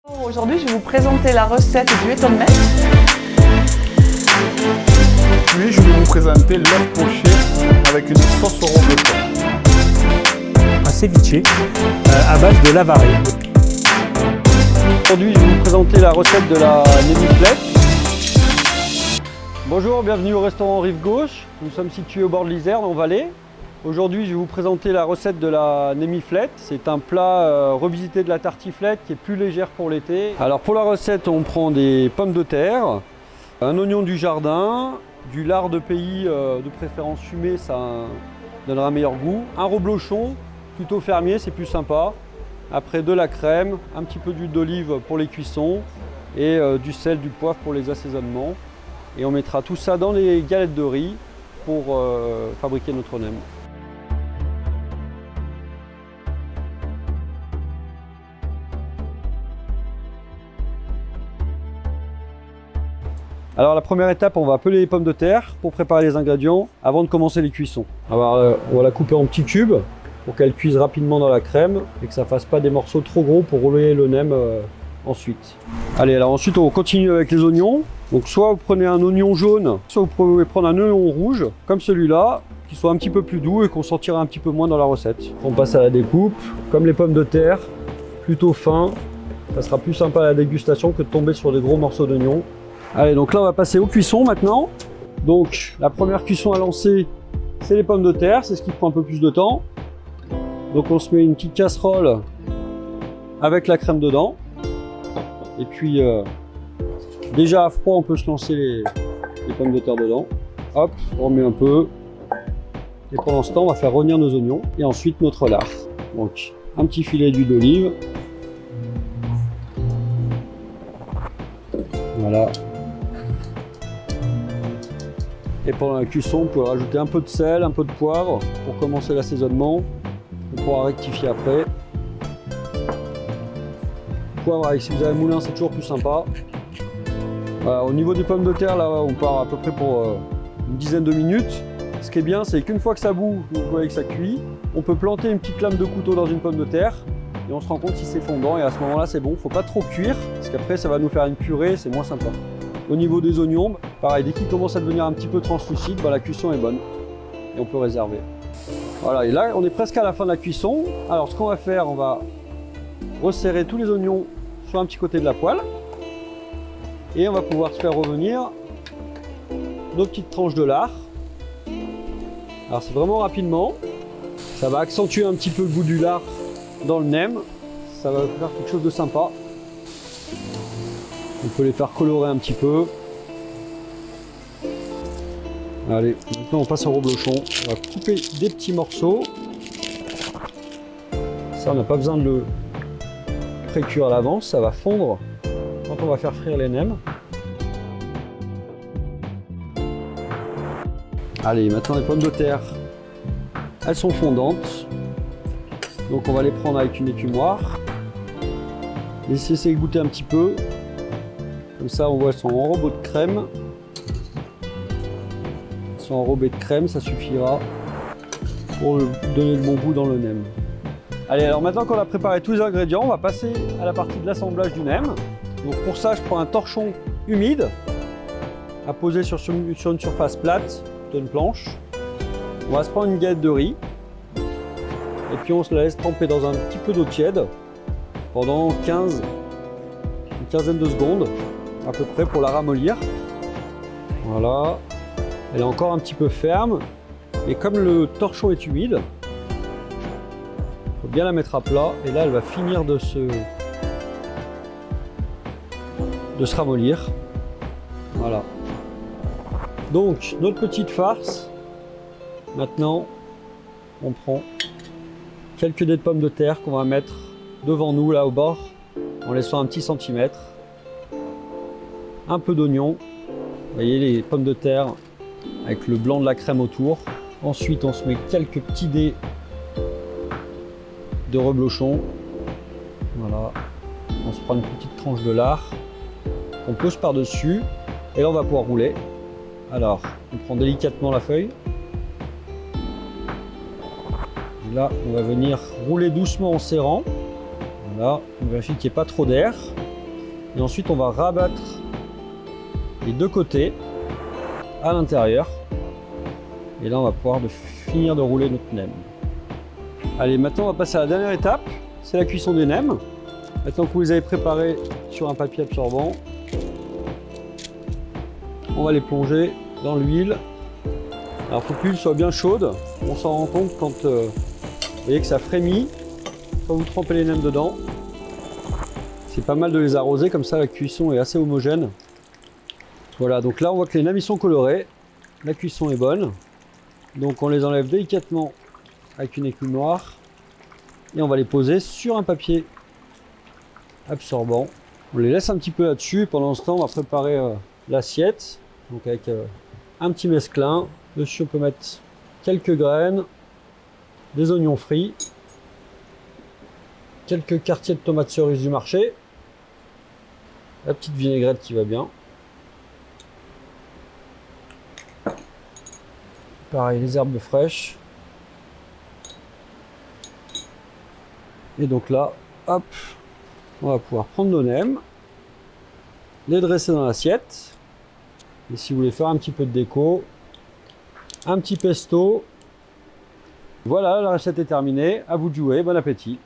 Aujourd'hui, je vais vous présenter la recette du étonnement. Puis je vais vous présenter l'œuf poché avec une sauce au rond de thon. Un ceviche à base de lavaré. Aujourd'hui, je vais vous présenter la recette de la némiflette. Bonjour, bienvenue au restaurant Rive Gauche. Nous sommes situés au bord de l'Isère, en Valais. Aujourd'hui, je vais vous présenter la recette de la némiflette. C'est un plat revisité de la tartiflette qui est plus légère pour l'été. Alors pour la recette, on prend des pommes de terre, un oignon du jardin, du lard de pays de préférence fumé, ça donnera un meilleur goût, un reblochon, plutôt fermier, c'est plus sympa. Après de la crème, un petit peu d'huile d'olive pour les cuissons et du sel, du poivre pour les assaisonnements. Et on mettra tout ça dans les galettes de riz pour fabriquer notre nem. Alors la première étape, on va peler les pommes de terre pour préparer les ingrédients avant de commencer les cuissons. Alors, on va la couper en petits cubes pour qu'elle cuise rapidement dans la crème et que ça ne fasse pas des morceaux trop gros pour rouler le nem ensuite. Allez, alors ensuite on continue avec les oignons. Donc soit vous prenez un oignon jaune, soit vous pouvez prendre un oignon rouge, comme celui-là, qui soit un petit peu plus doux et qu'on sentira un petit peu moins dans la recette. On passe à la découpe, comme les pommes de terre, plutôt fin. Ça sera plus sympa à la dégustation que de tomber sur des gros morceaux d'oignon. Allez, donc là on va passer aux cuissons maintenant. Donc la première cuisson à lancer, c'est les pommes de terre, c'est ce qui prend un peu plus de temps. Donc on se met une petite casserole avec la crème dedans. Et puis déjà à froid, on peut se lancer les pommes de terre dedans. Hop, on remet un peu. Et pendant ce temps, on va faire revenir nos oignons et ensuite notre lard. Donc un petit filet d'huile d'olive. Voilà. Et pendant la cuisson, vous pouvez rajouter un peu de sel, un peu de poivre pour commencer l'assaisonnement. On pourra rectifier après. Poivre, avec, si vous avez un moulin, c'est toujours plus sympa. Voilà, au niveau des pommes de terre, là, on part à peu près pour une dizaine de minutes. Ce qui est bien, c'est qu'une fois que ça bout, vous voyez que ça cuit, on peut planter une petite lame de couteau dans une pomme de terre et on se rend compte si c'est fondant. Et à ce moment-là, c'est bon. Il ne faut pas trop cuire parce qu'après, ça va nous faire une purée, c'est moins sympa. Au niveau des oignons, pareil, dès qu'ils commencent à devenir un petit peu translucides, la cuisson est bonne et on peut réserver. Voilà, et là, on est presque à la fin de la cuisson. Alors, ce qu'on va faire, on va resserrer tous les oignons sur un petit côté de la poêle et on va pouvoir se faire revenir nos petites tranches de lard. Alors, c'est vraiment rapidement. Ça va accentuer un petit peu le goût du lard dans le nem. Ça va faire quelque chose de sympa. On peut les faire colorer un petit peu. Allez, maintenant on passe au reblochon. On va couper des petits morceaux. Ça, on n'a pas besoin de le pré-cuire à l'avance. Ça va fondre quand on va faire frire les nems. Allez, maintenant les pommes de terre, elles sont fondantes. Donc on va les prendre avec une écumoire. Laisser goûter un petit peu. Comme ça, on voit qu'elles sont enrobées de crème. Elles sont enrobées de crème, ça suffira pour donner le bon goût dans le nem. Allez, alors maintenant qu'on a préparé tous les ingrédients, on va passer à la partie de l'assemblage du nem. Donc pour ça, je prends un torchon humide à poser sur une surface plate, de une planche. On va se prendre une galette de riz et puis on se la laisse tremper dans un petit peu d'eau tiède pendant une quinzaine de secondes à peu près pour la ramollir. Voilà, elle est encore un petit peu ferme et comme le torchon est humide, il faut bien la mettre à plat et là elle va finir de se ramollir. Voilà. Donc notre petite farce, maintenant on prend quelques dés de pommes de terre qu'on va mettre devant nous là au bord en laissant un petit centimètre. Un peu d'oignon, vous voyez les pommes de terre avec le blanc de la crème autour. Ensuite on se met quelques petits dés de reblochon. Voilà, on se prend une petite tranche de lard qu'on pose par dessus et là on va pouvoir rouler. Alors on prend délicatement la feuille. Et là on va venir rouler doucement en serrant. Voilà, on vérifie qu'il n'y ait pas trop d'air. Et ensuite, on va rabattre les deux côtés à l'intérieur. Et là, on va pouvoir finir de rouler notre nem. Allez, maintenant, on va passer à la dernière étape. C'est la cuisson des nems. Maintenant que vous les avez préparés sur un papier absorbant, on va les plonger dans l'huile. Alors, il faut que l'huile soit bien chaude. On s'en rend compte quand vous voyez que ça frémit. Quand vous trempez les nems dedans, c'est pas mal de les arroser, comme ça la cuisson est assez homogène. Voilà, donc là on voit que les nems ils sont colorés, la cuisson est bonne. Donc on les enlève délicatement avec une écume noire et on va les poser sur un papier absorbant. On les laisse un petit peu là-dessus et pendant ce temps on va préparer l'assiette. Donc avec un petit mesclin, dessus on peut mettre quelques graines, des oignons frits, quelques quartiers de tomates cerises du marché, la petite vinaigrette qui va bien. Pareil, les herbes fraîches. Et donc là, hop, on va pouvoir prendre nos nems, les dresser dans l'assiette. Et si vous voulez faire un petit peu de déco, un petit pesto. Voilà, la recette est terminée. À vous de jouer, bon appétit.